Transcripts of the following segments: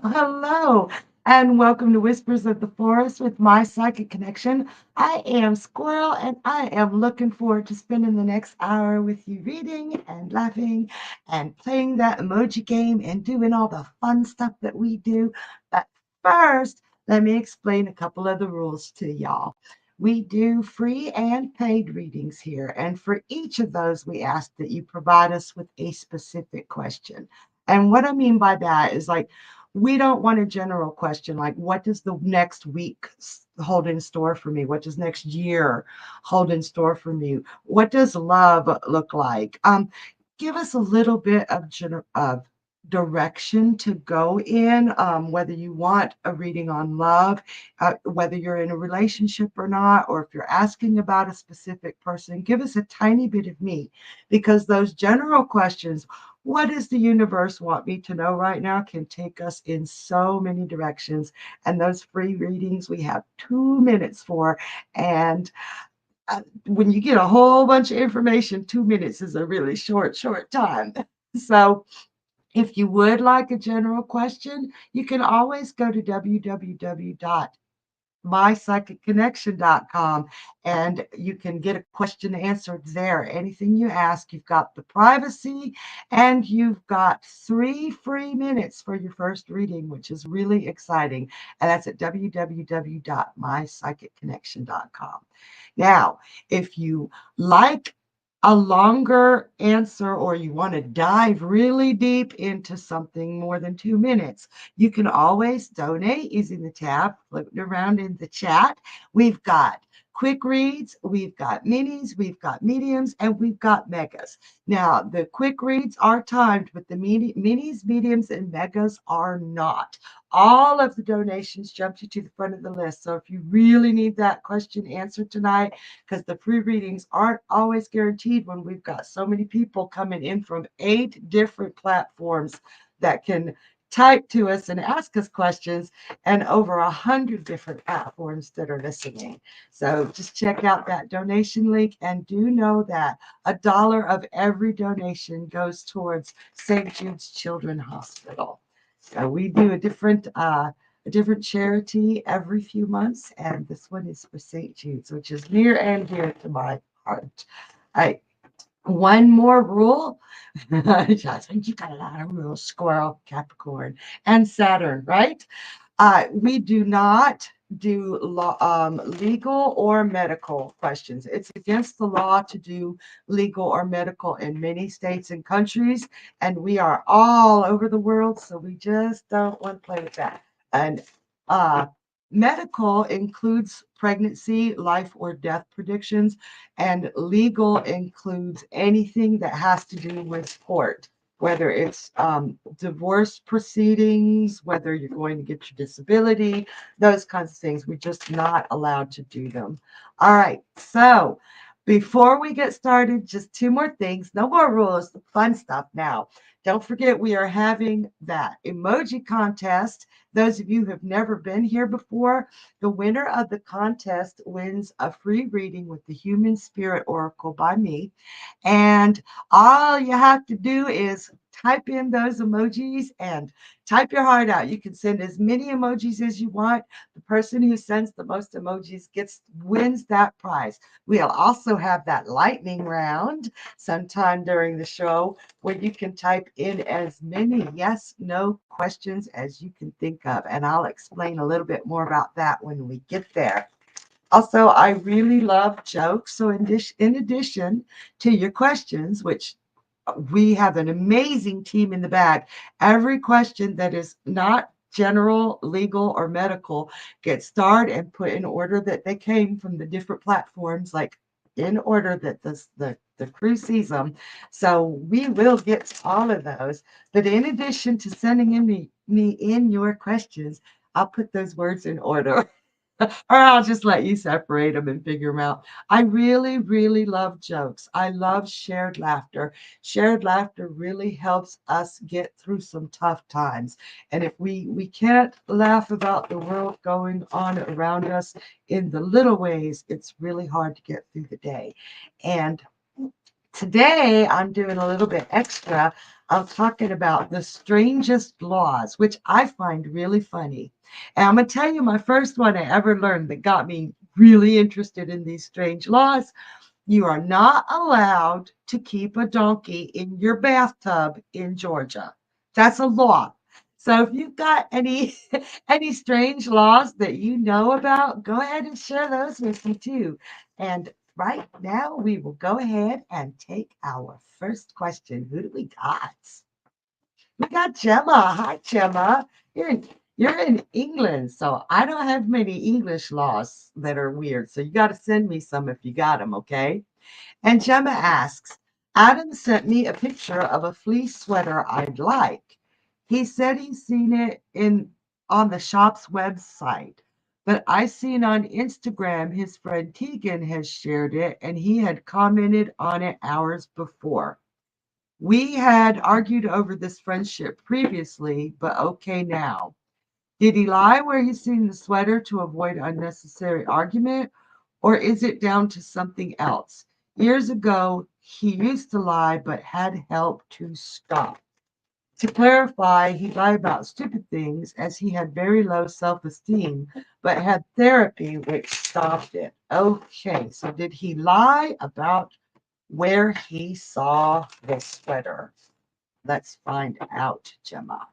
Hello, and welcome to Whispers of the Forest with my psychic connection. I am Squirrel, and I am looking forward to spending the next hour with you reading and laughing and playing that emoji game and doing all the fun stuff that we do. But first, let me explain a couple of the rules to y'all. We do free and paid readings here, and for each of those, we ask that you provide us with a specific question. And what I mean by that is like, we don't want a general question like, what does the next week hold in store for me? What does next year hold in store for me? What does love look like? Give us a little bit of direction to go in, whether you want a reading on love, whether you're in a relationship or not, or if you're asking about a specific person. Give us a tiny bit of meat, because those general questions, what does the universe want me to know right now, can take us in so many directions. And those free readings we have 2 minutes for. And when you get a whole bunch of information, 2 minutes is a really short time. So if you would like a general question, you can always go to www.mypsychicconnection.com, and you can get a question answered there. Anything you ask, you've got the privacy, and you've got 3 free minutes for your first reading, which is really exciting. And that's at www.mypsychicconnection.com. Now, if you like a longer answer, or you want to dive really deep into something more than 2 minutes, you can always donate using the tab floating around in the chat. We've got quick reads, we've got minis, we've got mediums, and we've got megas. Now, the quick reads are timed, but the minis, mediums, and megas are not. All of the donations jump you to the front of the list. So if you really need that question answered tonight, because the free readings aren't always guaranteed when we've got so many people coming in from 8 different platforms that can type to us and ask us questions, and over 100 different platforms that are listening. So just check out that donation link, and do know that $1 of every donation goes towards St. Jude's Children's Hospital. So we do a different charity every few months, and this one is for St. Jude's, which is near and dear to my heart. One more rule. I think you got a lot of rules, Squirrel, Capricorn, and Saturn, right? We do not do legal or medical questions. It's against the law to do legal or medical in many states and countries, and we are all over the world, so we just don't want to play with that. And medical includes pregnancy, life or death predictions, and legal includes anything that has to do with court, whether it's divorce proceedings, whether you're going to get your disability, those kinds of things. We're just not allowed to do them. All right, so before we get started, just 2 more things. No more rules, the fun stuff now. Don't forget, we are having that emoji contest. Those of you who have never been here before, the winner of the contest wins a free reading with the Human Spirit Oracle by me. And all you have to do is type in those emojis and type your heart out. You can send as many emojis as you want. The person who sends the most emojis wins that prize. We'll also have that lightning round sometime during the show, where you can type in as many yes, no questions as you can think of. And I'll explain a little bit more about that when we get there. Also, I really love jokes. So in addition to your questions, which we have an amazing team in the back, every question that is not general, legal, or medical gets starred and put in order that they came from the different platforms, like in order that the crew sees them. So we will get to all of those. But in addition to sending me in your questions, I'll put those words in order. Or I'll just let you separate them and figure them out. I really, really love jokes. I love shared laughter. Shared laughter really helps us get through some tough times. And if we can't laugh about the world going on around us in the little ways, it's really hard to get through the day. And today, I'm doing a little bit extra. I'm talking about the strangest laws, which I find really funny. And I'm going to tell you my first one I ever learned that got me really interested in these strange laws. You are not allowed to keep a donkey in your bathtub in Georgia. That's a law. So if you've got any any strange laws that you know about, go ahead and share those with me too. And right now we will go ahead and take our first question. Who do we got? We got Gemma. Hi, Gemma. You're in England, so I don't have many English laws that are weird. So you got to send me some if you got them, okay? And Gemma asks, Adam sent me a picture of a fleece sweater I'd like. He said he's seen it in on the shop's website, but I seen on Instagram his friend Tegan has shared it and he had commented on it hours before. We had argued over this friendship previously, but okay now. Did he lie where he's seen the sweater to avoid unnecessary argument, or is it down to something else? Years ago, he used to lie but had help to stop. To clarify, he lied about stupid things as he had very low self esteem, but had therapy which stopped it. Okay, so did he lie about where he saw the sweater? Let's find out, Gemma.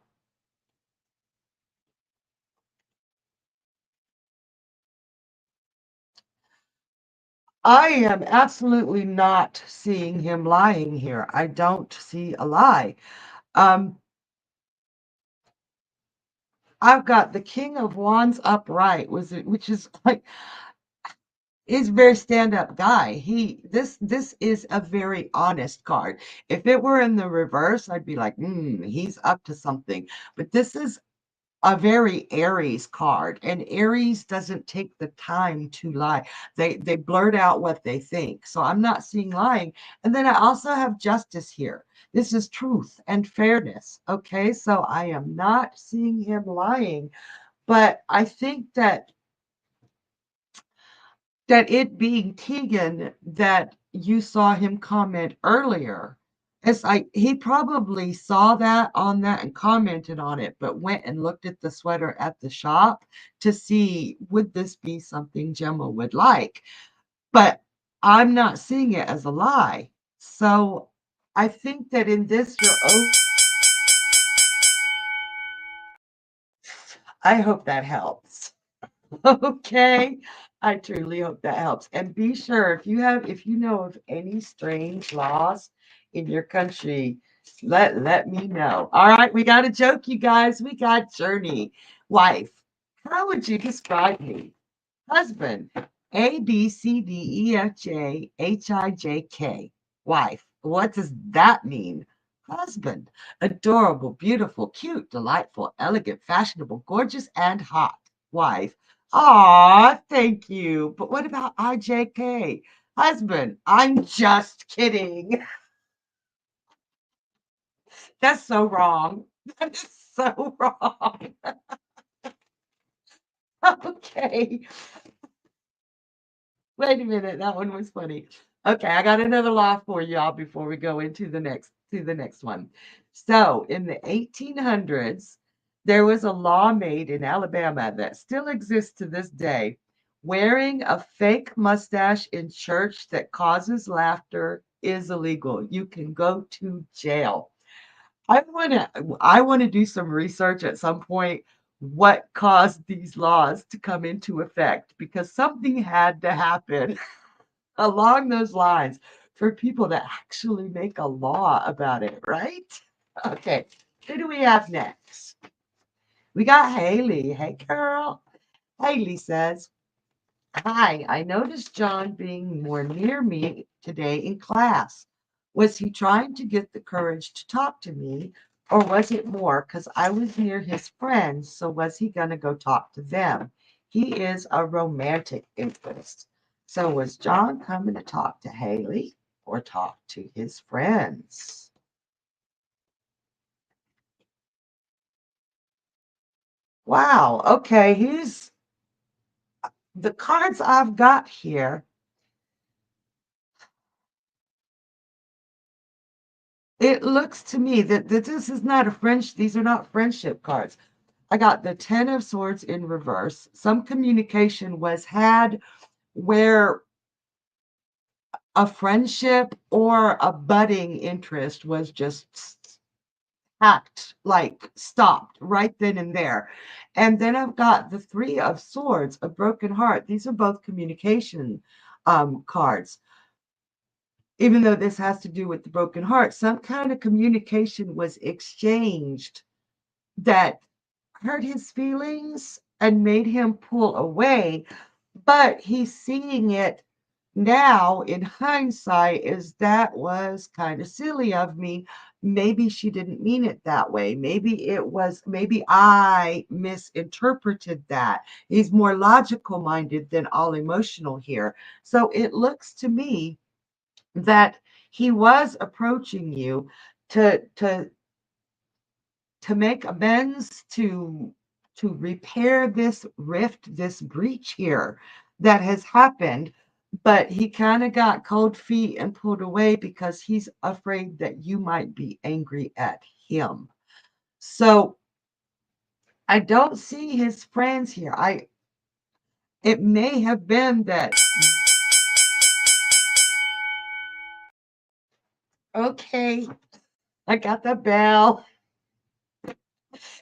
I am absolutely not seeing him lying here. I don't see a lie. Um, I've got the King of Wands upright, which is like is a very stand-up guy. This is a very honest card. If it were in the reverse, I'd be like, he's up to something. But this is a very Aries card, and Aries doesn't take the time to lie. They blurt out what they think. So I'm not seeing lying. And then I also have justice here. This is truth and fairness. Okay, so I am not seeing him lying, but I think that it being Tegan that you saw him comment earlier. It's like he probably saw that on that and commented on it, but went and looked at the sweater at the shop to see would this be something Gemma would like. But I'm not seeing it as a lie. So I think that in this, I hope that helps. Okay. I truly hope that helps. And be sure if you know of any strange laws in your country, let me know. All right, we got a joke, you guys. We got Journey. Wife, how would you describe me? Husband, ABCDEFJHIJK. Wife, what does that mean? Husband, adorable, beautiful, cute, delightful, elegant, fashionable, gorgeous, and hot. Wife, aw, thank you. But what about IJK? Husband, I'm just kidding. That's so wrong. That is so wrong. Okay. Wait a minute, that one was funny. Okay, I got another law for y'all before we go into the next one. So, in the 1800s, there was a law made in Alabama that still exists to this day. Wearing a fake mustache in church that causes laughter is illegal. You can go to jail. I want to do some research at some point what caused these laws to come into effect because something had to happen along those lines for people to actually make a law about it, right? Okay, who do we have next? We got Haley. Hey, girl. Haley says, Hi, I noticed John being more near me today in class. Was he trying to get the courage to talk to me, or was it more because I was near his friends? So was he going to go talk to them? He is a romantic interest. So was John coming to talk to Haley or talk to his friends? Wow. Okay. Here's the cards I've got here. It looks to me that this is not a French, these are not friendship cards. I got the Ten of Swords in reverse. Some communication was had where a friendship or a budding interest was just hacked, like stopped right then and there. And then I've got the Three of Swords, a broken heart. These are both communication cards. Even though this has to do with the broken heart, some kind of communication was exchanged that hurt his feelings and made him pull away, but he's seeing it now in hindsight is that was kind of silly of me. Maybe she didn't mean it that way. Maybe I misinterpreted that. He's more logical minded than all emotional here. So it looks to me that he was approaching you to make amends, to repair this rift, this breach here that has happened, but he kind of got cold feet and pulled away because he's afraid that you might be angry at him. So I don't see his friends here. I It may have been that. Okay, I got the bell.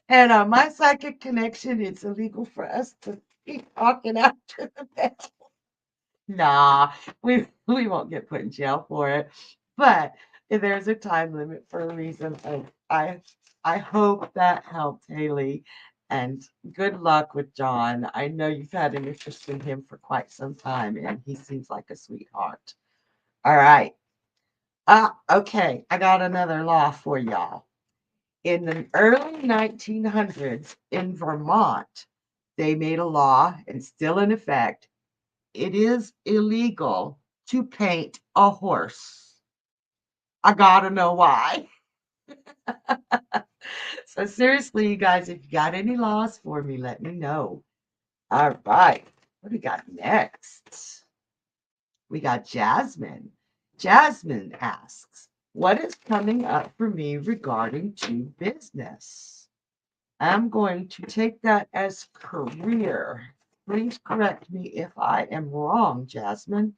And my psychic connection, it's illegal for us to keep talking after the bell. Nah, we won't get put in jail for it. But there's a time limit for a reason. And I hope that helped, Haley. And good luck with John. I know you've had an interest in him for quite some time, and he seems like a sweetheart. All right. Okay. I got another law for y'all. In the early 1900s in Vermont, they made a law and still in effect. It is illegal to paint a horse. I gotta know why. So seriously, you guys, if you got any laws for me, let me know. All right. What do we got next? We got Jasmine. Jasmine asks, what is coming up for me regarding to business? I'm going to take that as career. Please correct me if I am wrong, Jasmine,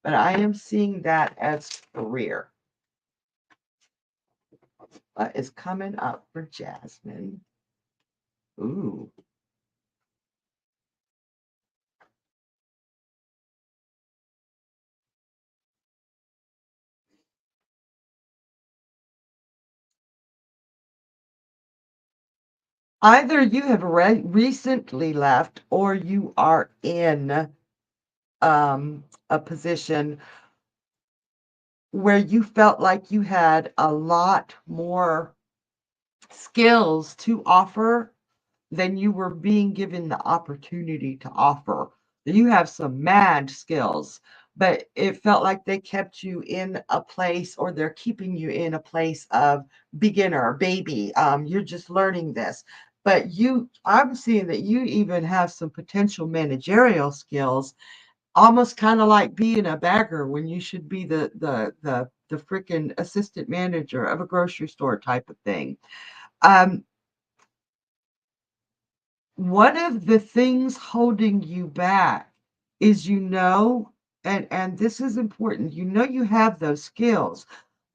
but I am seeing that as career. What is coming up for Jasmine? Ooh. Either you have recently left or you are in a position where you felt like you had a lot more skills to offer than you were being given the opportunity to offer. You have some mad skills, but it felt like they kept you in a place, or they're keeping you in a place of beginner, baby. You're just learning this. But I'm seeing that you even have some potential managerial skills, almost kind of like being a bagger when you should be the freaking assistant manager of a grocery store type of thing. Um, One of the things holding you back is, and this is important, you have those skills,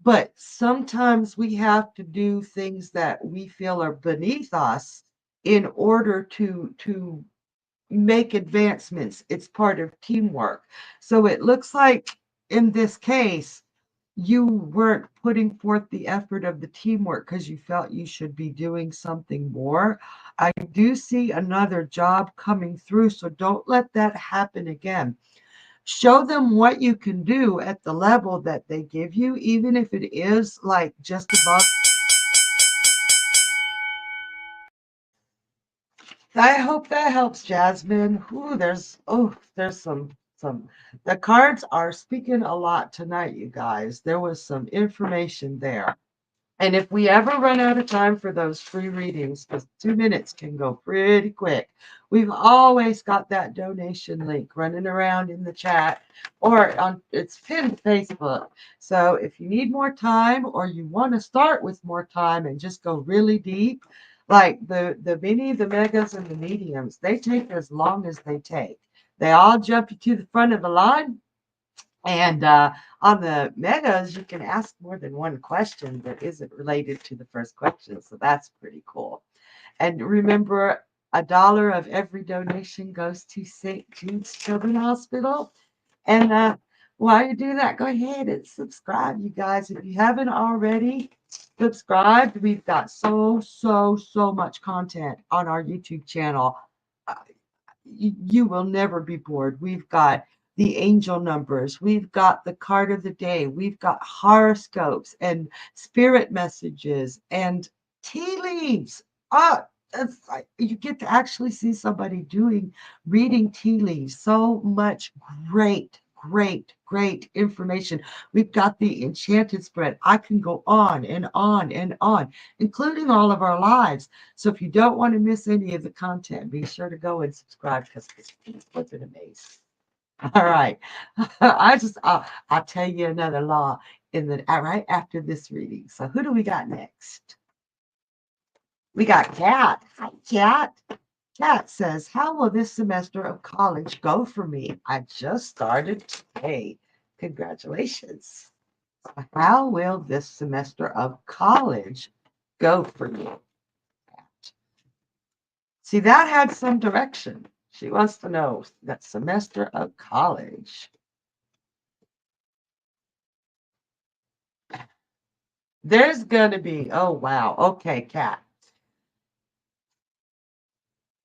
but sometimes we have to do things that we feel are beneath us in order to make advancements. It's part of teamwork. So it looks like in this case you weren't putting forth the effort of the teamwork because you felt you should be doing something more. I do see another job coming through, so don't let that happen again. Show them what you can do at the level that they give you, even if it is like just above. I hope that helps, Jasmine. Ooh, there's some. The cards are speaking a lot tonight, you guys. There was some information there. And if we ever run out of time for those free readings, because 2 minutes can go pretty quick, we've always got that donation link running around in the chat or on it's pinned to Facebook. So if you need more time or you want to start with more time and just go really deep, like the mini, the megas, and the mediums, they take as long as they take. They all jump you to the front of the line, and on the megas, you can ask more than one question that isn't related to the first question. So that's pretty cool. And remember, $1 of every donation goes to St. Jude's Children's Hospital. And while you do that, go ahead and subscribe, you guys. If you haven't already subscribed, we've got so much content on our YouTube channel. Uh, you will never be bored. We've got the angel numbers, we've got the card of the day, we've got horoscopes and spirit messages and tea leaves. Ah, that's like you get to actually see somebody doing reading tea leaves. So much great information. We've got the enchanted spread. I can go on and on and on, including all of our lives. So if you don't want to miss any of the content, be sure to go and subscribe because it's flipping amazing. All right. I'll tell you another law in the right after this reading. So who do we got next? We got Kat. Hi, Kat. Kat says, how will this semester of college go for me? I just started today. Congratulations. How will this semester of college go for you? See, that had some direction. She wants to know that semester of college. There's going to be, oh, wow. Okay, Kat.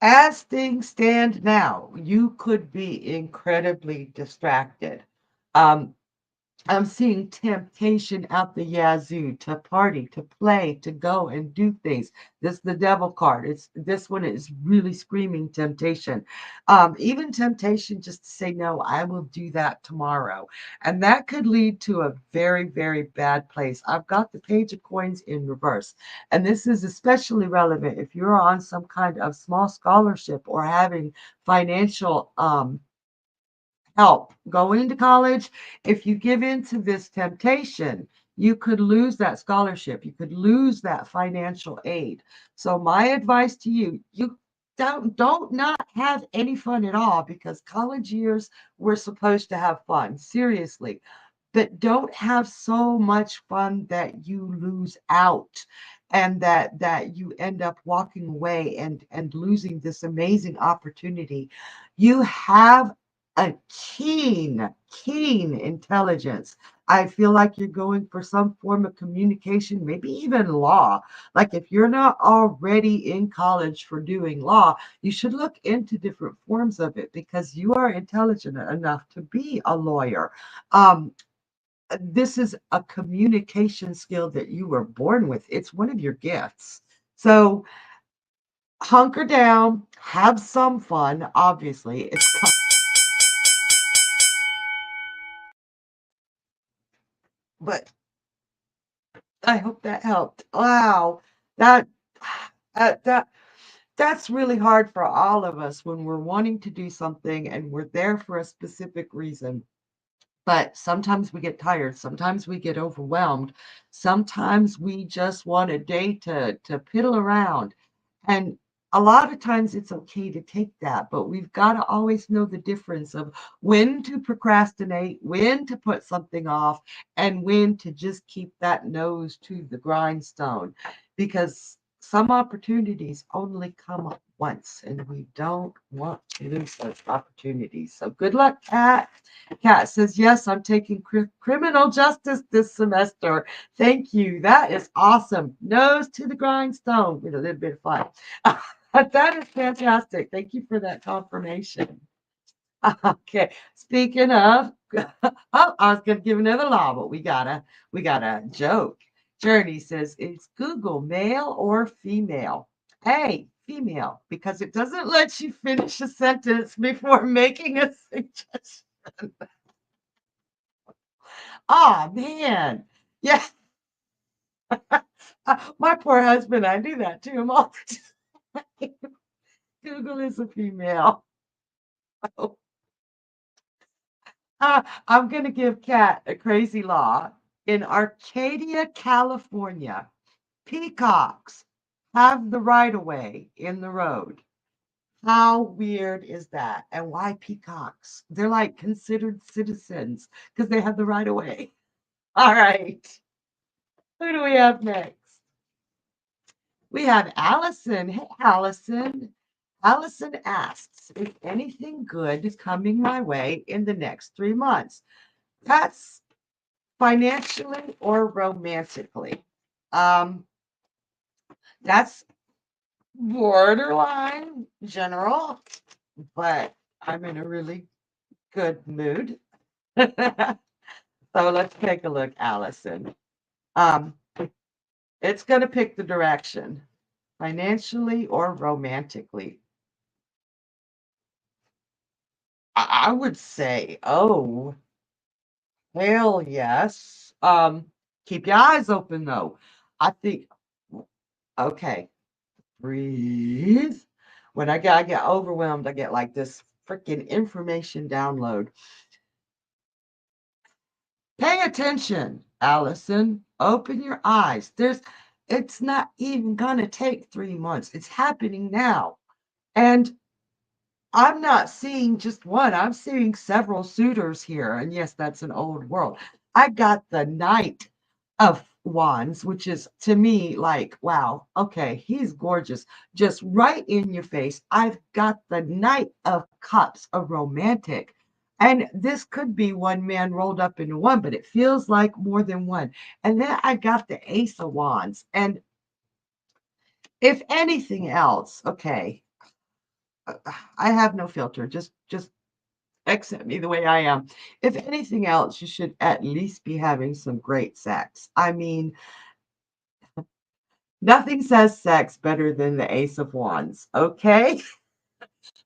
As things stand now, you could be incredibly distracted. Um, I'm seeing temptation out the yazoo to party, to play, to go and do things. This is the devil card. It's this one is really screaming temptation. Even temptation just to say no, I will do that tomorrow. And that could lead to a very bad place. I've got the page of coins in reverse. And this is especially relevant if you're on some kind of small scholarship or having financial help going to college. If you give in to this temptation, you could lose that scholarship. You could lose that financial aid. So my advice to you, you don't not have any fun at all because college years we're supposed to have fun. Seriously. But don't have so much fun that you lose out and that you end up walking away and losing this amazing opportunity. You have a keen intelligence. I feel like you're going for some form of communication, maybe even law. Like if you're not already in college for doing law, you should look into different forms of it because you are intelligent enough to be a lawyer. This is a communication skill that you were born with. It's one of your gifts. So hunker down, have some fun. Obviously, but I hope that helped. Wow, that that that's really hard for all of us when we're wanting to do something and we're there for a specific reason. But sometimes we get tired, sometimes we get overwhelmed, sometimes we just want a day to piddle around. And a lot of times it's okay to take that, but we've got to always know the difference of when to procrastinate, when to put something off, and when to just keep that nose to the grindstone. Because some opportunities only come up once, and we don't want to lose those opportunities. So good luck, Kat. Kat says, yes, I'm taking criminal justice this semester. Thank you. That is awesome. Nose to the grindstone with a little bit of fun. That is fantastic. Thank you for that confirmation. Okay. Speaking of, oh, I was gonna give another law, but we got a joke. Journey says it's Google, male or female. Hey, female, because it doesn't let you finish a sentence before making a suggestion. Oh man. Yeah. My poor husband, I do that to him all the time. Google is a female. I'm going to give Kat a crazy law. In Arcadia, California, peacocks have the right of way in the road. How weird is that? And why peacocks? They're like considered citizens because they have the right of way. All right. Who do we have next? We have Allison. Hey, Allison. Allison asks, is anything good coming my way in the next 3 months? That's financially or romantically. Um, that's borderline general, but I'm in a really good mood. So let's take a look, Allison. Um, it's going to pick the direction, financially or romantically. I would say, oh, hell yes. Keep your eyes open though. I think, okay, breathe. When I get overwhelmed, I get like this freaking information download. Pay attention, Allison. Open your eyes. It's not even gonna take 3 months. It's happening now. And I'm not seeing just one, I'm seeing several suitors here. And yes, that's an old world. I got the Knight of Wands, which is to me like, wow, okay, he's gorgeous. Just right in your face. I've got the Knight of Cups, a romantic. And this could be one man rolled up into one, but it feels like more than one. And then I got the Ace of Wands. And if anything else, okay, I have no filter. Just accept me the way I am. If anything else, you should at least be having some great sex. I mean, nothing says sex better than the Ace of Wands, okay?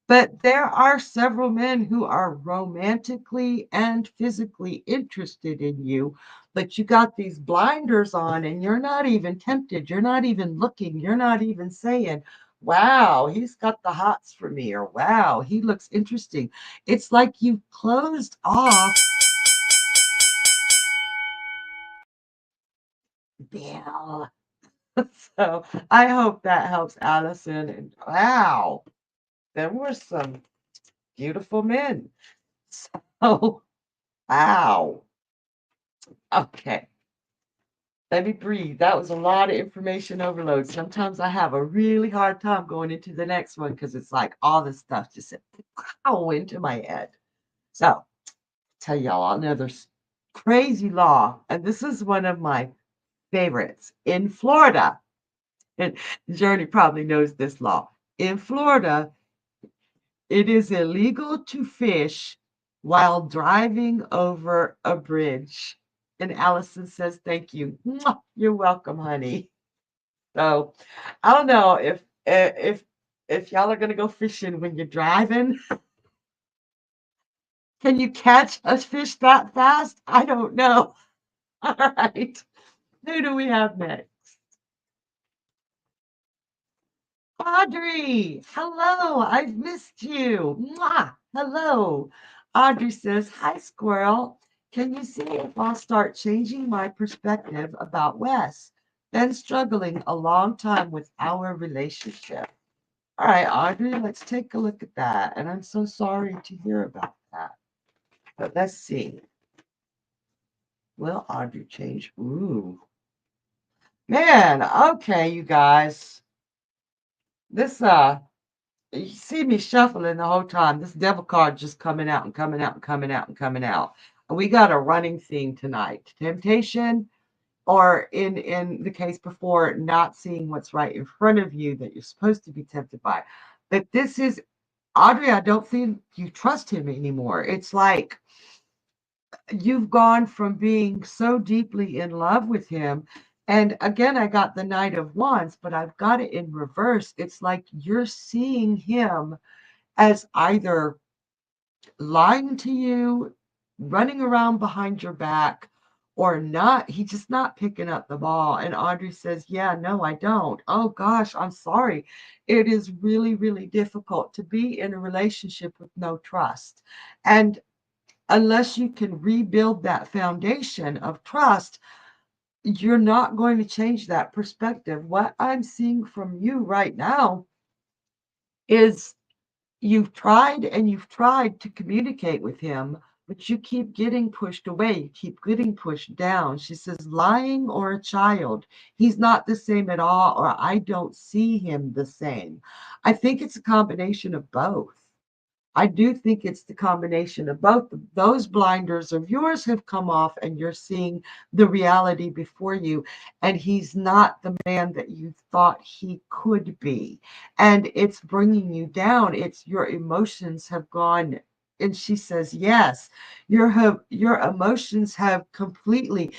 But there are several men who are romantically and physically interested in you, but you got these blinders on and you're not even tempted. You're not even looking. You're not even saying, wow, he's got the hots for me, or wow, he looks interesting. It's like you've closed off. Bill. So I hope that helps, Allison. And wow, there were some beautiful men. So, wow. Okay. Let me breathe. That was a lot of information overload. Sometimes I have a really hard time going into the next one because it's like all this stuff just said, pow into my head. So, tell y'all another crazy law. And this is one of my favorites in Florida. And Journey probably knows this law. In Florida, it is illegal to fish while driving over a bridge. And Allison says, thank you. Mwah, you're welcome, honey. So I don't know if y'all are gonna go fishing when you're driving. Can you catch a fish that fast? I don't know. All right. Who do we have next? Audrey, hello, I've missed you. Mwah, hello. Audrey says, hi, Squirrel. Can you see if I'll start changing my perspective about Wes? Been struggling a long time with our relationship. All right, Audrey, let's take a look at that. And I'm so sorry to hear about that. But let's see. Will Audrey change? Ooh. Man, okay, you guys. This you see me shuffling the whole time. This devil card just coming out and coming out and coming out and coming out. We got a running theme tonight. Temptation, or in the case before, not seeing what's right in front of you that you're supposed to be tempted by. But this is Audrey, I don't think you trust him anymore. It's like you've gone from being so deeply in love with him. And again, I got the Knight of Wands, but I've got it in reverse. It's like you're seeing him as either lying to you, running around behind your back, or not. He's just not picking up the ball. And Audrey says, yeah, no, I don't. Oh gosh, I'm sorry. It is really, really difficult to be in a relationship with no trust. And unless you can rebuild that foundation of trust, you're not going to change that perspective. What I'm seeing from you right now is you've tried and you've tried to communicate with him, but you keep getting pushed away. You keep getting pushed down. She says, lying or a child. He's not the same at all, or I don't see him the same. I think it's a combination of both. I do think it's the combination of both. Those blinders of yours have come off, and you're seeing the reality before you. And he's not the man that you thought he could be. And it's bringing you down. It's your emotions have gone. And she says, yes, your emotions have completely.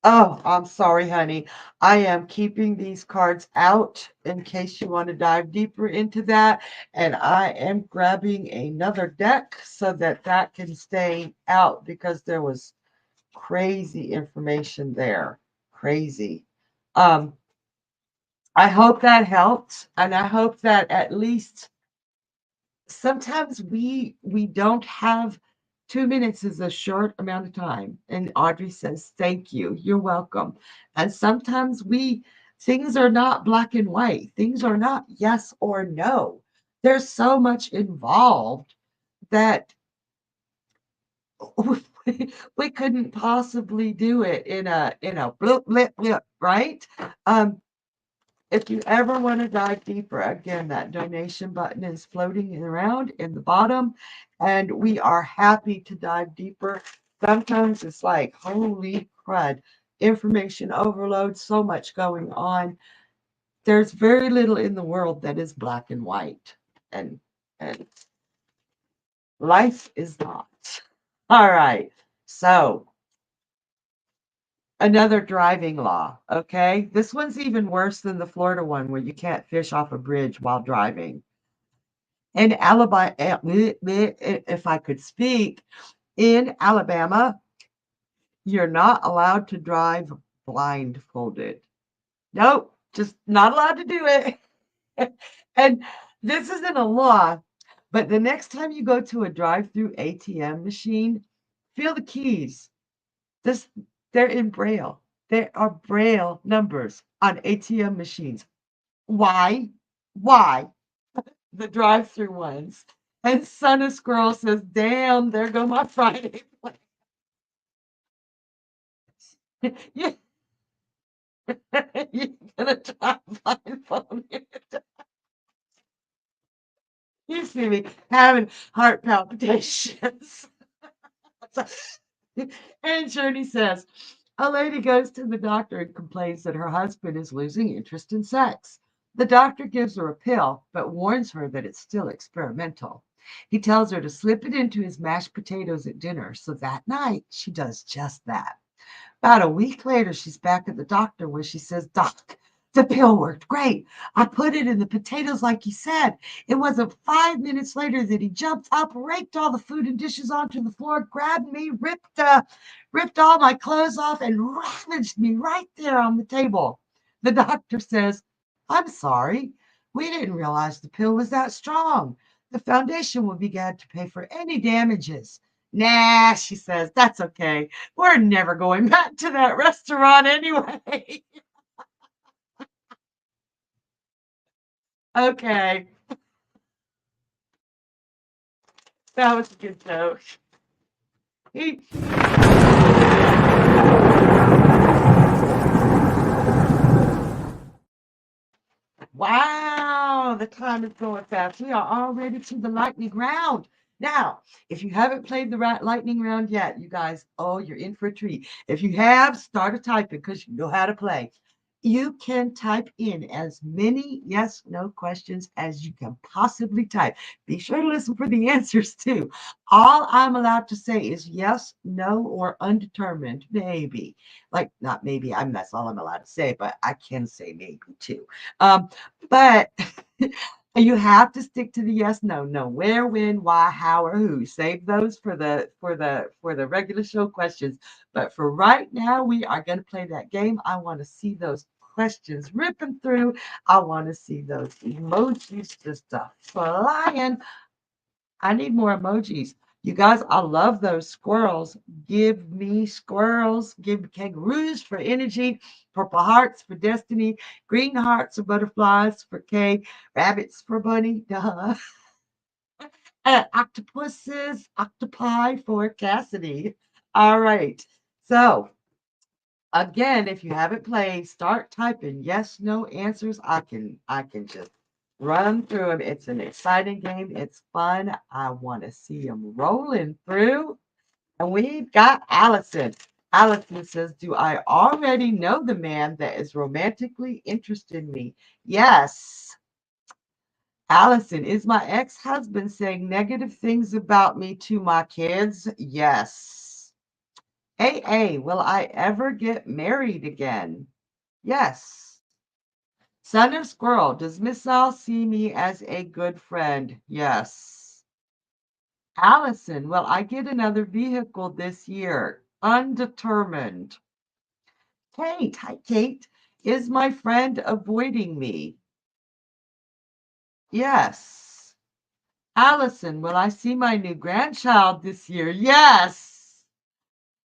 Oh, I'm sorry, honey. I am keeping these cards out in case you want to dive deeper into that. And I am grabbing another deck so that that can stay out because there was crazy information there. Crazy. Um, I hope that helped. And I hope that at least sometimes we don't have 2 minutes is a short amount of time. And Audrey says, thank you, you're welcome. And sometimes we things are not black and white, things are not yes or no. There's so much involved that we couldn't possibly do it in a blip blip blip, right? um if you ever want to dive deeper, again, that donation button is floating around in the bottom, and we are happy to dive deeper. Sometimes it's like, holy crud, information overload, so much going on. There's very little in the world that is black and white, and life is not. All right, so another driving law, okay? This one's even worse than the Florida one where you can't fish off a bridge while driving. In Alabama, if I could speak, in Alabama, you're not allowed to drive blindfolded. Nope, just not allowed to do it. And this isn't a law, but the next time you go to a drive-through ATM machine, feel the keys. This they're in Braille. There are Braille numbers on ATM machines. Why? Why? The drive-through ones. And Son of Squirrel says, damn, there go my Friday plans. you, you're gonna drive blindfolded. You see me having heart palpitations. And Journey says, a lady goes to the doctor and complains that her husband is losing interest in sex. The doctor gives her a pill, but warns her that it's still experimental. He tells her to slip it into his mashed potatoes at dinner, so that night she does just that. About a week later, she's back at the doctor where she says, Doc, the pill worked great. I put it in the potatoes like he said. It wasn't 5 minutes later that he jumped up, raked all the food and dishes onto the floor, grabbed me, ripped all my clothes off, and ravaged me right there on the table. The doctor says, I'm sorry. We didn't realize the pill was that strong. The foundation will be glad to pay for any damages. Nah, she says, that's okay. We're never going back to that restaurant anyway. Okay, that was a good joke. He, Wow, the time is going fast. We are already to the lightning round. Now, if you haven't played the lightning round yet, you guys, oh, you're in for a treat. If you have, start a typing because you know how to play. You can type in as many yes, no questions as you can possibly type. Be sure to listen for the answers too. All I'm allowed to say is yes, no, or undetermined, maybe. Like, not maybe, that's all I'm allowed to say, but I can say maybe too. Um, but you have to stick to the yes, no, no, where, when, why, how, or who. Save those for the regular show questions. But for right now, we are going to play that game. I want to see those questions ripping through. I want to see those emojis just flying. I need more emojis. You guys, I love those squirrels. Give me squirrels. Give me kangaroos for energy. Purple hearts for destiny. Green hearts or butterflies for K. Rabbits for bunny. Duh. Octopuses, octopi for Cassidy. All right. So again, if you haven't played, start typing yes, no answers. I can just run through them. It's an exciting game. It's fun. I want to see them rolling through. And we've got Allison. Allison says, do I already know the man that is romantically interested in me? Yes. Allison, is my ex-husband saying negative things about me to my kids? Yes. AA, will I ever get married again? Yes. Son of Squirrel, does Miss Al see me as a good friend? Yes. Allison, will I get another vehicle this year? Undetermined. Kate, hi Kate. Is my friend avoiding me? Yes. Allison, will I see my new grandchild this year? Yes.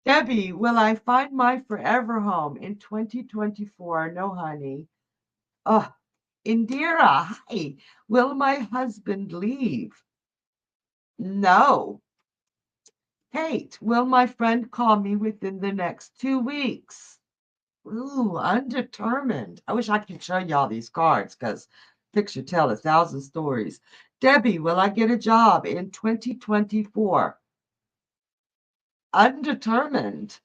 Debbie, will I find my forever home in 2024? No, honey. Oh, Indira, hi. Will my husband leave? No. Kate, will my friend call me within the next 2 weeks? Ooh, undetermined. I wish I could show y'all these cards because picture tell 1,000 stories. Debbie, will I get a job in 2024? Undetermined.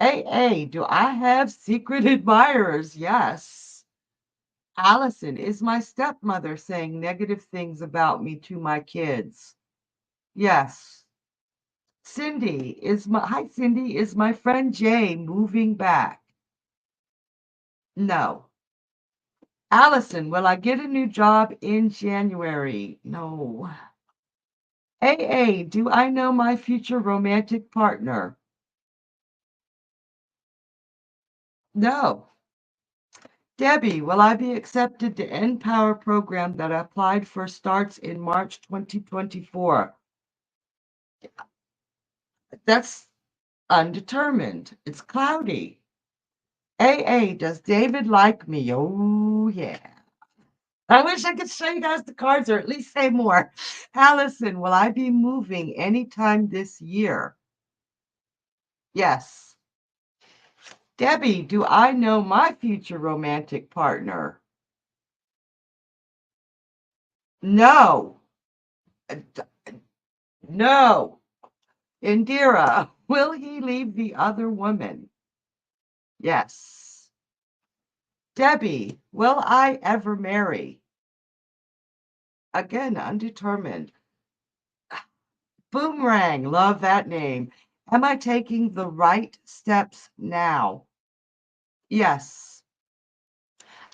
AA, do I have secret admirers? Yes. Allison, is my stepmother saying negative things about me to my kids? Yes. Cindy, is my friend Jay moving back? No. Allison, will I get a new job in January? No. AA, do I know my future romantic partner? No. Debbie, will I be accepted to Empower program that I applied for starts in March 2024? That's undetermined. It's cloudy. AA, does David like me? Oh, yeah. I wish I could show you guys the cards or at least say more. Allison, will I be moving anytime this year? Yes. Debbie, do I know my future romantic partner? No. No. Indira, will he leave the other woman? Yes. Debbie, will I ever marry? Again, undetermined. Boomerang, love that name. Am I taking the right steps now? Yes.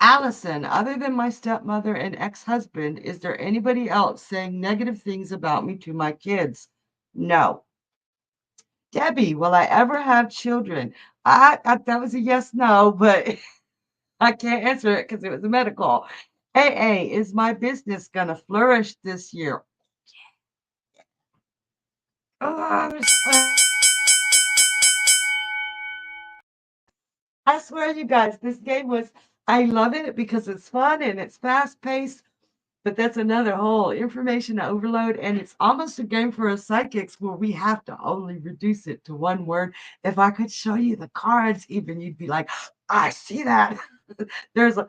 Allison, other than my stepmother and ex-husband, is there anybody else saying negative things about me to my kids? No. Debbie, will I ever have children? That was a yes, no, but I can't answer it because it was a medical. AA, is my business gonna flourish this year? Oh, I swear, you guys, this game was, I love it because it's fun and it's fast paced, but that's another whole information overload. And it's almost a game for us psychics where we have to only reduce it to one word. If I could show you the cards, even you'd be like, I see that. There's a,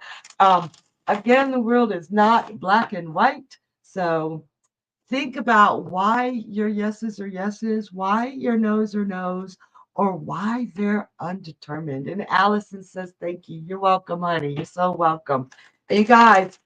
again, the world is not black and white. So think about why your yeses are yeses, why your no's are no's, or why they're undetermined. And Allison says, thank you. You're welcome, honey. You're so welcome. You guys,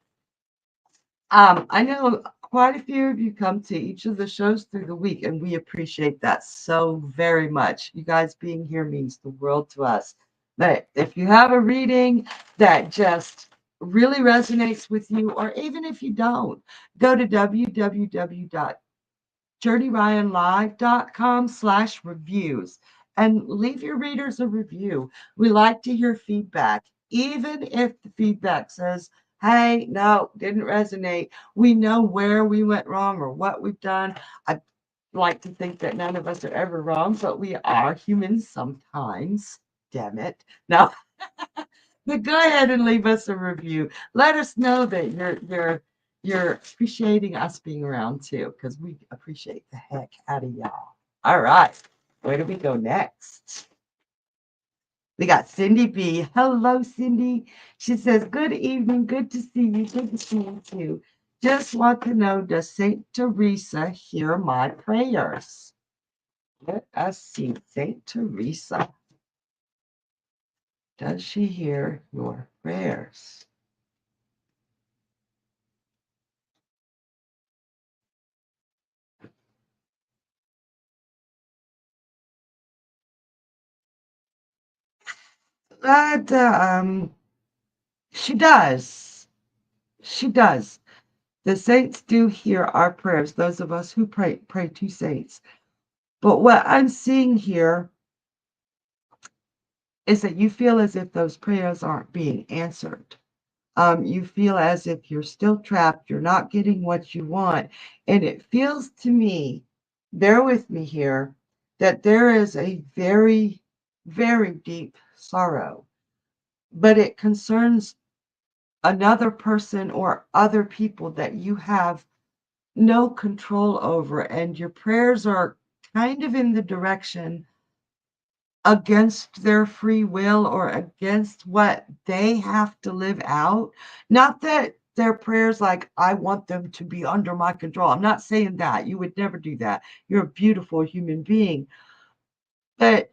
I know quite a few of you come to each of the shows through the week, and we appreciate that so very much. You guys being here means the world to us. But if you have a reading that just really resonates with you, or even if you don't, go to www.jordyryanlive.com/reviews and leave your readers a review. We like to hear feedback, even if the feedback says, hey, no, didn't resonate. We know where we went wrong or what we've done. I like to think that none of us are ever wrong, but we are humans sometimes. Damn it. No. But go ahead and leave us a review. Let us know that you're appreciating us being around too, because we appreciate the heck out of y'all. All right. Where do we go next? We got Cindy B. Hello, Cindy. She says, good evening. Good to see you. Good to see you too. Just want to know, does Saint Teresa hear my prayers? Let us see. Saint Teresa. Does she hear your prayers? But she does. She does. The saints do hear our prayers, those of us who pray to saints. But what I'm seeing here is that you feel as if those prayers aren't being answered. You feel as if you're still trapped, you're not getting what you want. And it feels to me, bear with me here, that there is a very, very deep sorrow, but it concerns another person or other people that you have no control over, and your prayers are kind of in the direction against their free will or against what they have to live out. Not that their prayers like, I want them to be under my control. I'm not saying that. You would never do that. You're a beautiful human being. But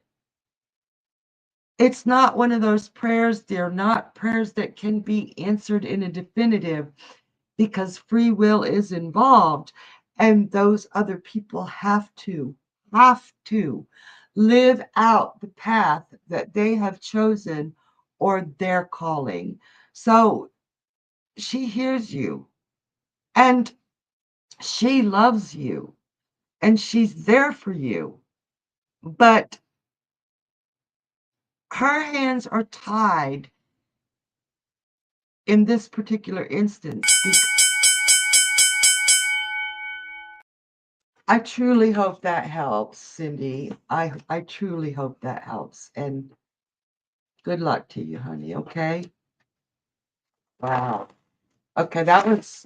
it's not one of those prayers. They're not prayers that can be answered in a definitive, because free will is involved, and those other people have to live out the path that they have chosen or their calling. So she hears you, and she loves you, and she's there for you, but her hands are tied in this particular instance. I truly hope that helps, Cindy. I truly hope that helps. And good luck to you, honey, okay? Wow. Okay, that was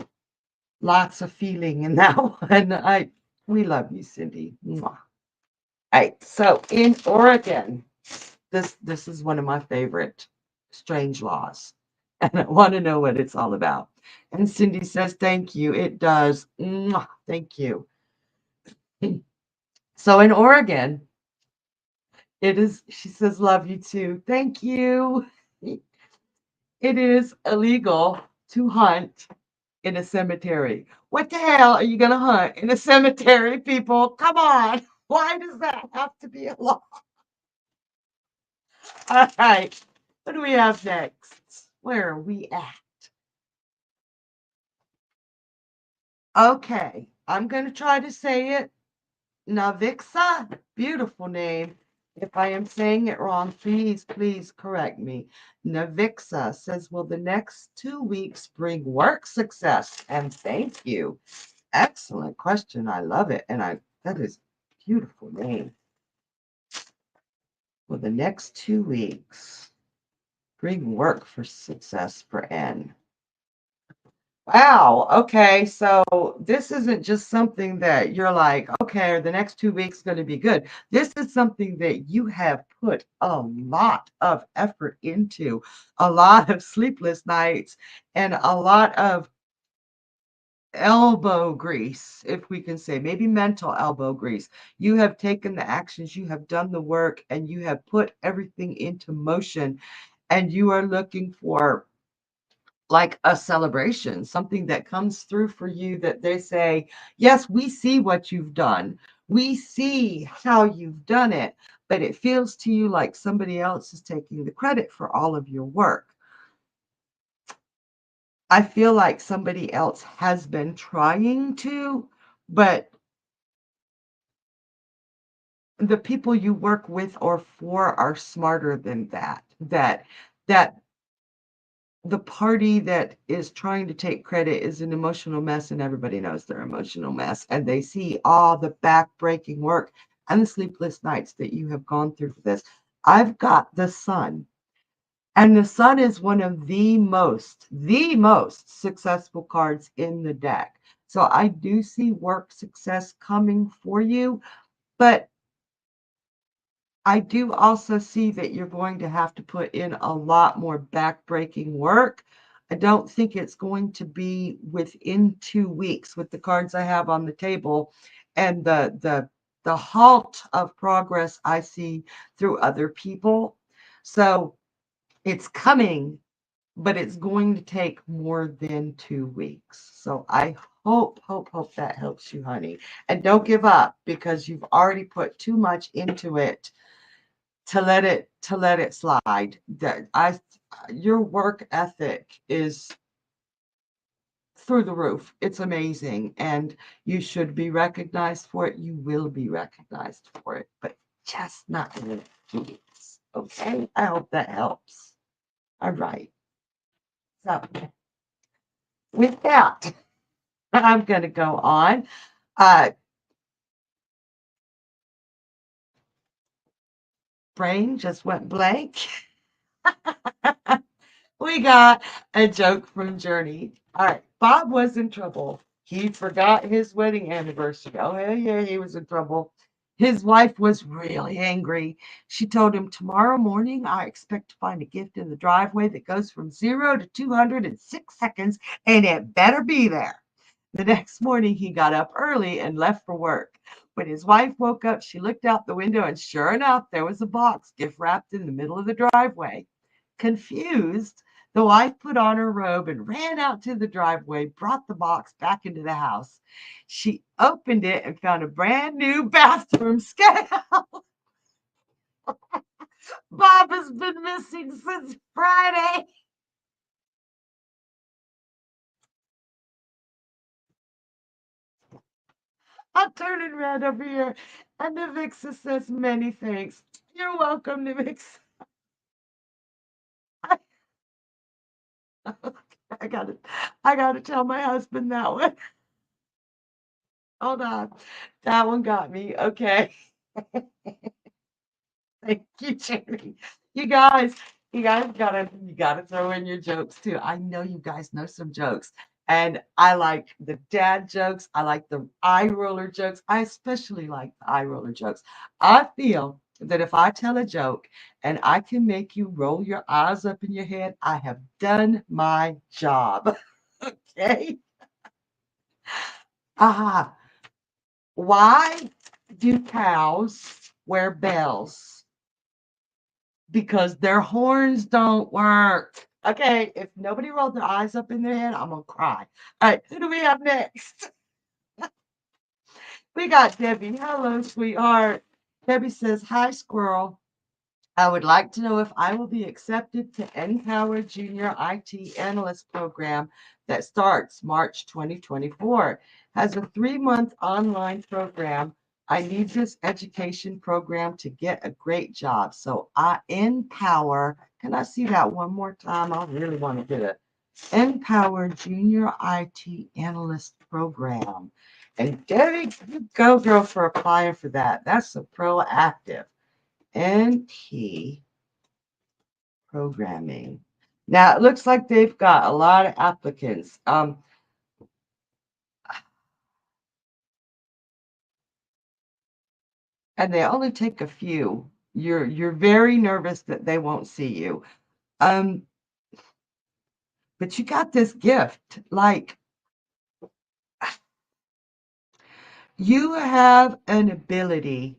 lots of feeling in that one. We love you, Cindy. Mwah. All right, so in Oregon, this is one of my favorite strange laws. And I want to know what it's all about. And Cindy says, thank you. It does. Mwah. Thank you. So in Oregon, it is, she says, love you too. Thank you. It is illegal to hunt in a cemetery. What the hell are you going to hunt in a cemetery, people? Come on. Why does that have to be a law? All right. What do we have next? Where are we at? Okay. I'm going to try to say it. Navixa. Beautiful name. If I am saying it wrong, please correct me. Navixa says, will the next 2 weeks bring work success? And thank you. Excellent question. I love it. And that is a beautiful name. Will the next 2 weeks bring work for success for N? Wow. Okay. So this isn't just something that you're like, okay, the next 2 weeks going to be good. This is something that you have put a lot of effort into, a lot of sleepless nights, and a lot of elbow grease, if we can say, maybe mental elbow grease. You have taken the actions, you have done the work, and you have put everything into motion, and you are looking for like a celebration, something that comes through for you that they say, yes, we see what you've done. We see how you've done it, but it feels to you like somebody else is taking the credit for all of your work. I feel like somebody else has been trying to, but the people you work with or for are smarter than that. That the party that is trying to take credit is an emotional mess, and everybody knows they're an emotional mess, and they see all the back-breaking work and the sleepless nights that you have gone through for this. I've got the sun, and the sun is one of the most successful cards in the deck. So I do see work success coming for you, but I do also see that you're going to have to put in a lot more back-breaking work. I don't think it's going to be within 2 weeks with the cards I have on the table and the halt of progress I see through other people. So it's coming, but it's going to take more than 2 weeks. So I hope that helps you, honey. And don't give up because you've already put too much into it to let it slide. That I Your work ethic is through the roof. It's amazing, and you should be recognized for it. You will be recognized for it, but just not in the weeks. Okay, I hope that helps. All right. So with that, I'm going to go on. Uh, Brain just went blank. We got a joke from Journey. All right. Bob was in trouble. He forgot his wedding anniversary. Oh, hell yeah, he was in trouble. His wife was really angry. She told him, tomorrow morning, I expect to find a gift in the driveway that goes from 0 to 206 seconds, and it better be there. The next morning, he got up early and left for work. When his wife woke up, she looked out the window, and sure enough, there was a box gift wrapped in the middle of the driveway. Confused, the wife put on her robe and ran out to the driveway, brought the box back into the house. She opened it and found a brand new bathroom scale. Bob has been missing since Friday. I'm turning red over here. And Nivixa says many thanks. You're welcome, Nivixa. I gotta I gotta tell my husband that one. Hold on. That one got me. Okay. Thank you, Jenny. You guys, you gotta throw in your jokes too. I know you guys know some jokes. And I like the dad jokes. I like the eye roller jokes. I especially like the eye roller jokes. I feel that if I tell a joke and I can make you roll your eyes up in your head, I have done my job. Okay. Ah, why do cows wear bells? Because their horns don't work. Okay, if nobody rolled their eyes up in their head, I'm gonna cry. All right, who do we have next? We got Debbie. Hello, sweetheart. Debbie says, hi, Squirrel. I would like to know if I will be accepted to Empower Junior IT Analyst Program that starts March 2024. Has a 3-month online program. I need this education program to get a great job. So I Empower. Can I see that one more time? I really want to get it. Empower Junior IT Analyst Program. And Debbie, you go, girl, for applying for that. That's so proactive. NT programming. Now it looks like they've got a lot of applicants. and they only take a few. You're very nervous that they won't see you. Um, but you got this gift. Like, you have an ability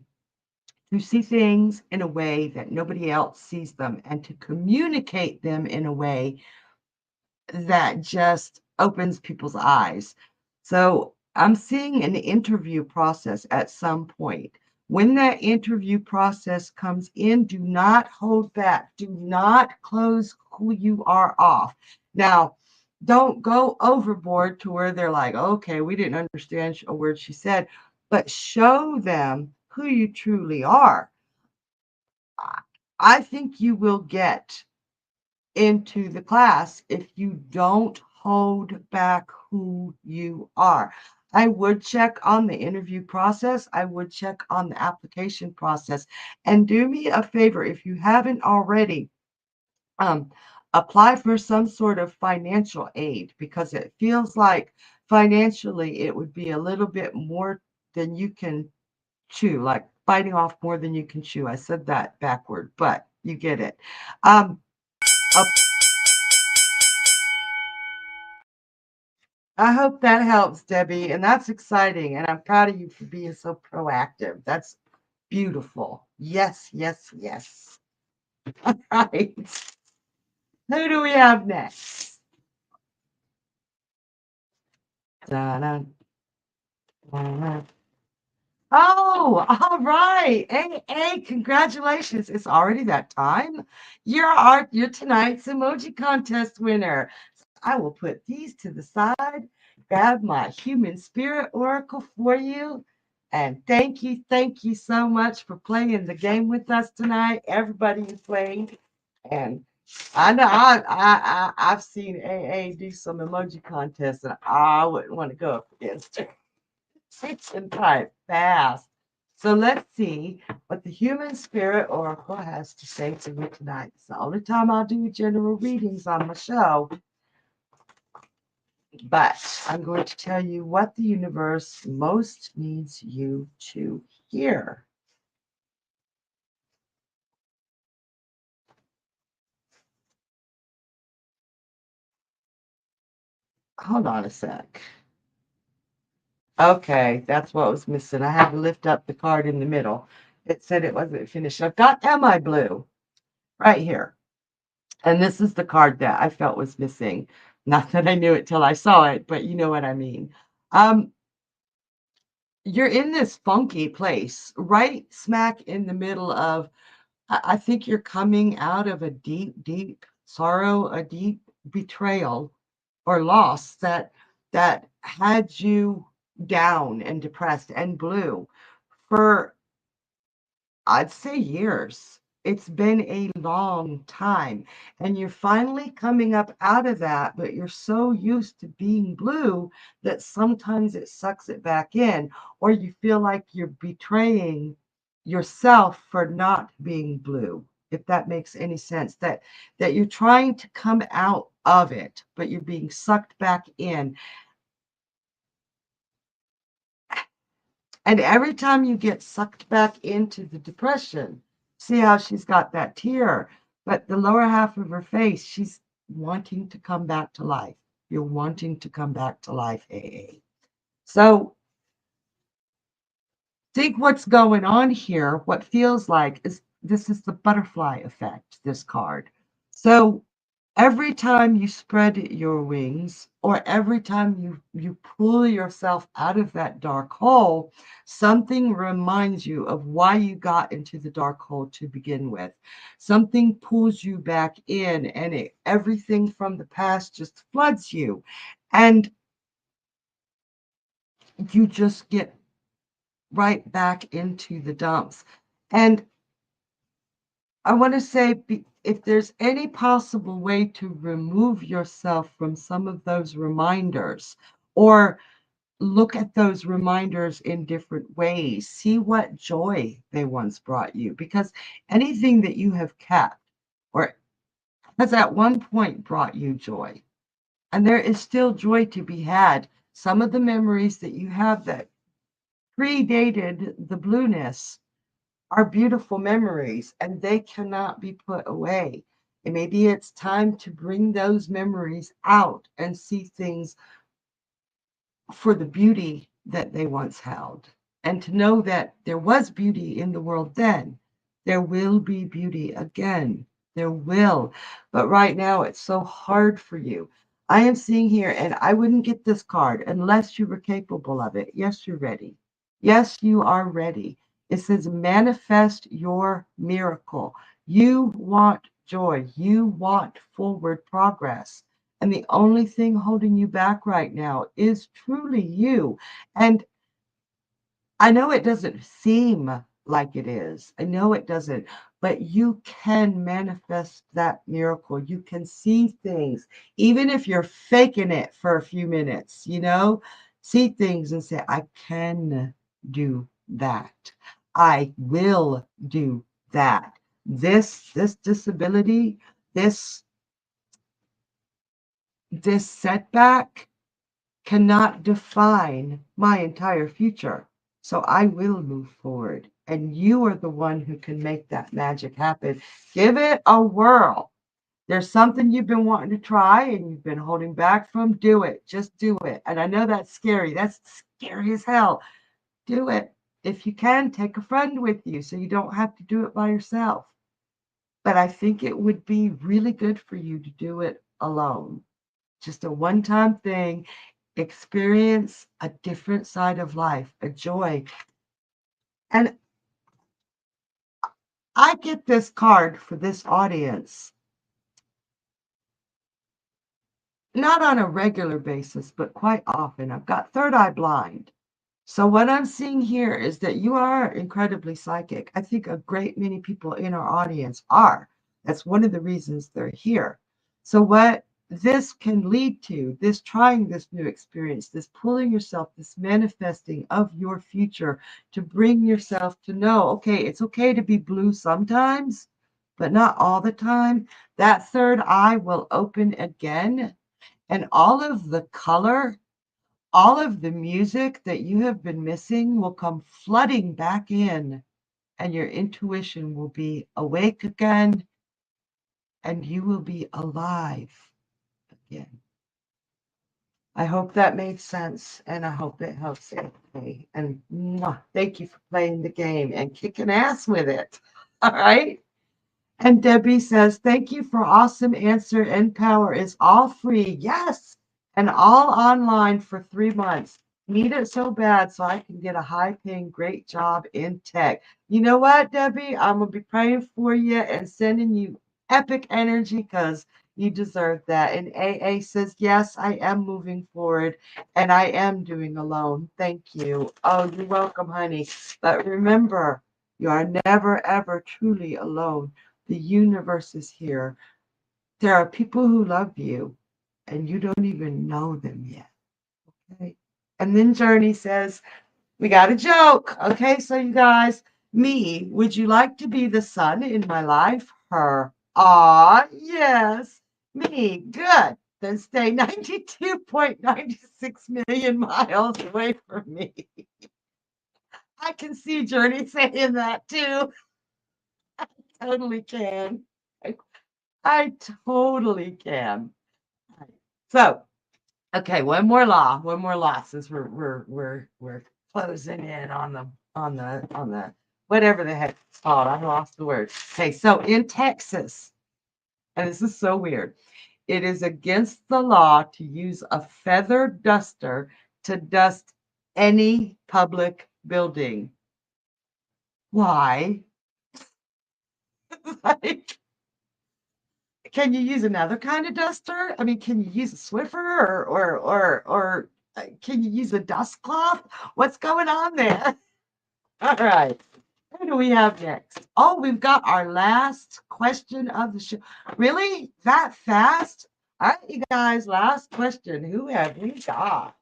to see things in a way that nobody else sees them and to communicate them in a way that just opens people's eyes. So I'm seeing an interview process at some point. When that interview process comes in, do not hold back. Do not close who you are off. Now, don't go overboard to where they're like, okay, we didn't understand a word she said, but show them who you truly are. I think you will get into the class if you don't hold back who you are. I would check on the interview process. I would check on the application process. And do me a favor, if you haven't already, um, apply for some sort of financial aid, because it feels like financially it would be a little bit more than you can chew, like biting off more than you can chew. I said that backward, but you get it. Um, I hope that helps, Debbie. And that's exciting. And I'm proud of you for being so proactive. That's beautiful. Yes, yes, yes. All right. Who do we have next? Da-da, da-da. Oh, all right. Hey, hey, congratulations. It's already that time. You're tonight's emoji contest winner. I will put these to the side, grab my human spirit oracle for you. And thank you so much for playing the game with us tonight. Everybody who played. And I know I've seen AA do some emoji contests, and I wouldn't want to go up against her. She's can type fast. So let's see what the human spirit oracle has to say to me tonight. It's the only time I'll do general readings on my show. But I'm going to tell you what the universe most needs you to hear. Hold on a sec. Okay, that's what was missing. I had to lift up the card in the middle. It said it wasn't finished. I've got Am I Blue right here. And this is the card that I felt was missing. Not that I knew it till I saw it, but you know what I mean. Um, you're in this funky place, right smack in the middle of, I think you're coming out of a deep, deep sorrow, a deep betrayal or loss that had you down and depressed and blue for, I'd say, years. It's been a long time. And you're finally coming up out of that, but you're so used to being blue that sometimes it sucks it back in, or you feel like you're betraying yourself for not being blue, if that makes any sense. That you're trying to come out of it, but you're being sucked back in. And every time you get sucked back into the depression, see how she's got that tear, but the lower half of her face, she's wanting to come back to life. You're wanting to come back to life, AA. So think what's going on here. What feels like is this is the butterfly effect, this card. So every time you spread your wings, or every time you pull yourself out of that dark hole, something reminds you of why you got into the dark hole to begin with. Something pulls you back in, and everything from the past just floods you, and you just get right back into the dumps. And I want to say, if there's any possible way to remove yourself from some of those reminders, or look at those reminders in different ways, see what joy they once brought you, because anything that you have kept or has at one point brought you joy, and there is still joy to be had. Some of the memories that you have that predated the blueness are beautiful memories and they cannot be put away. And maybe it's time to bring those memories out and see things for the beauty that they once held. And to know that there was beauty in the world then, there will be beauty again. There will. But right now, it's so hard for you. I am seeing here, and I wouldn't get this card unless you were capable of it. Yes, you're ready. Yes, you are ready. It says, manifest your miracle. You want joy. You want forward progress. And the only thing holding you back right now is truly you. And I know it doesn't seem like it is. I know it doesn't, but you can manifest that miracle. You can see things, even if you're faking it for a few minutes, see things and say, I can do that. I will do that. This disability, this this setback cannot define my entire future. So I will move forward. And you are the one who can make that magic happen. Give it a whirl. There's something you've been wanting to try and you've been holding back from. Do it. Just do it. And I know that's scary. That's scary as hell. Do it. If you can, take a friend with you so you don't have to do it by yourself. But I think it would be really good for you to do it alone. Just a one-time thing. Experience a different side of life, a joy. And I get this card for this audience, not on a regular basis, but quite often. I've got third eye blind. So what I'm seeing here is that you are incredibly psychic. I think a great many people in our audience are. That's one of the reasons they're here. So what this can lead to, this trying this new experience, this pulling yourself, this manifesting of your future to bring yourself to know, okay, it's okay to be blue sometimes, but not all the time. That third eye will open again, and all of the color, all of the music that you have been missing will come flooding back in, and your intuition will be awake again, and you will be alive again. I hope that made sense, and I hope it helps you. Okay. And thank you for playing the game and kicking ass with it. All right. And Debbie says, thank you for awesome answer. Empower is all free. Yes. And all online for 3 months. Need it so bad so I can get a high paying, great job in tech. You know what, Debbie? I'm going to be praying for you and sending you epic energy because you deserve that. And AA says, yes, I am moving forward and I am doing alone. Thank you. Oh, you're welcome, honey. But remember, you are never, ever truly alone. The universe is here. There are people who love you and you don't even know them yet. Okay. And then Journey says, we got a joke. Okay, so you guys, me, would you like to be the sun in my life? Her. Ah, yes. Me, good. Then stay 92.96 million miles away from me. I can see Journey saying that too. I totally can. I totally can. So, okay, one more law, since we're closing in on the whatever the heck it's called. I lost the word. Okay, so in Texas, and this is so weird, it is against the law to use a feather duster to dust any public building. Why? Like, can you use another kind of duster? I mean, can you use a Swiffer or can you use a dust cloth? What's going on there? All right. Who do we have next? Oh, we've got our last question of the show. Really? That fast? All right, you guys, last question. Who have we got?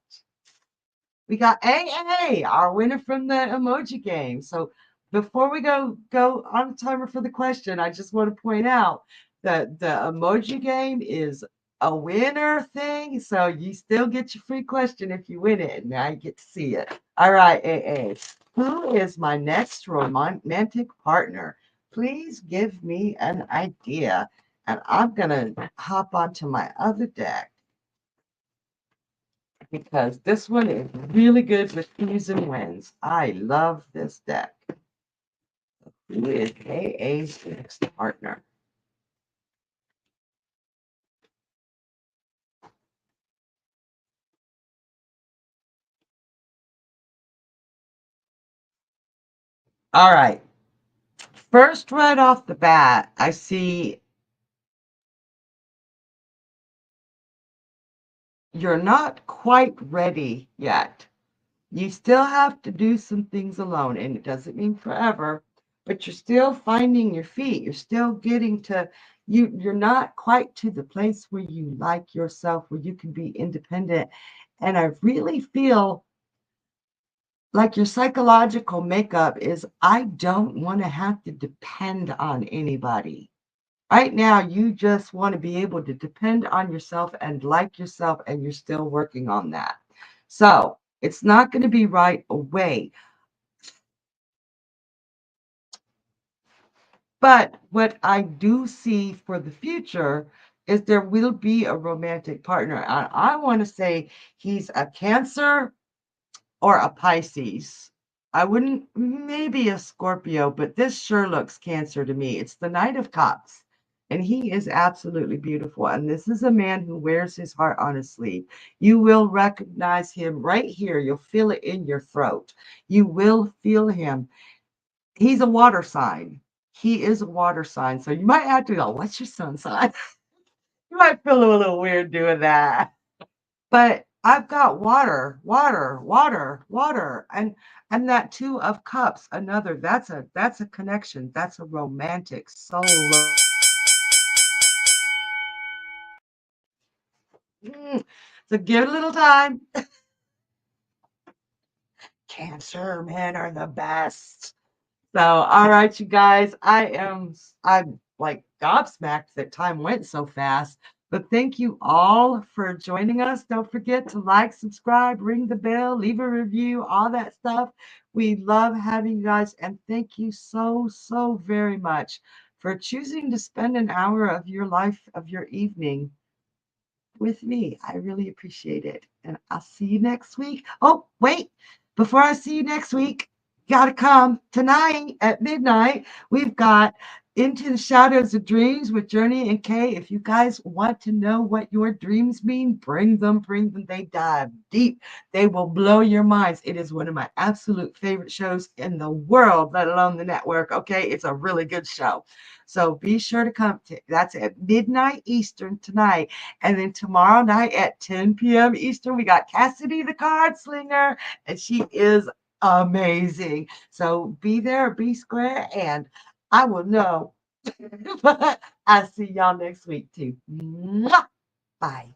We got AA, our winner from the emoji game. So before we go on the timer for the question, I just want to point out that the emoji game is a winner thing. So you still get your free question if you win it. Now you get to see it. All right, AA. Who is my next romantic partner? Please give me an idea. And I'm going to hop onto my other deck because this one is really good with twos and wins. I love this deck. Who is AA's next partner? All right. First, right off the bat, I see you're not quite ready yet. You still have to do some things alone, and it doesn't mean forever, but you're still finding your feet. You're still getting to you're not quite to the place where you like yourself, where you can be independent. And I really feel like your psychological makeup is I don't want to have to depend on anybody. Right now, you just want to be able to depend on yourself and like yourself, and you're still working on that. So it's not going to be right away. But what I do see for the future is there will be a romantic partner. I want to say he's a Cancer or a Pisces. I wouldn't, maybe a Scorpio, but this sure looks Cancer to me. It's the Knight of Cups, and he is absolutely beautiful. And this is a man who wears his heart on his sleeve. You will recognize him right here. You'll feel it in your throat. You will feel him. He's a water sign. He is a water sign. So you might have to go, what's your sun sign? You might feel a little weird doing that. But I've got water, water, water, water, and that two of cups, another. That's a connection. That's a romantic soul. So give it a little time. Cancer men are the best. So, all right, you guys, I'm like gobsmacked that time went so fast. But thank you all for joining us. Don't forget to like, subscribe, ring the bell, leave a review, all that stuff. We love having you guys. And thank you so, so very much for choosing to spend an hour of your life, of your evening with me. I really appreciate it. And I'll see you next week. Oh, wait, before I see you next week, you got to come tonight at midnight. We've got Into the Shadows of Dreams with Journey and Kay. If you guys want to know what your dreams mean, bring them, bring them. They dive deep. They will blow your minds. It is one of my absolute favorite shows in the world, let alone the network. Okay, it's a really good show. So be sure to come. That's at midnight Eastern tonight. And then tomorrow night at 10 p.m. Eastern, we got Cassidy the Card Slinger, and she is amazing. So be there, be square, and I will know. But I'll see y'all next week too. Mwah! Bye.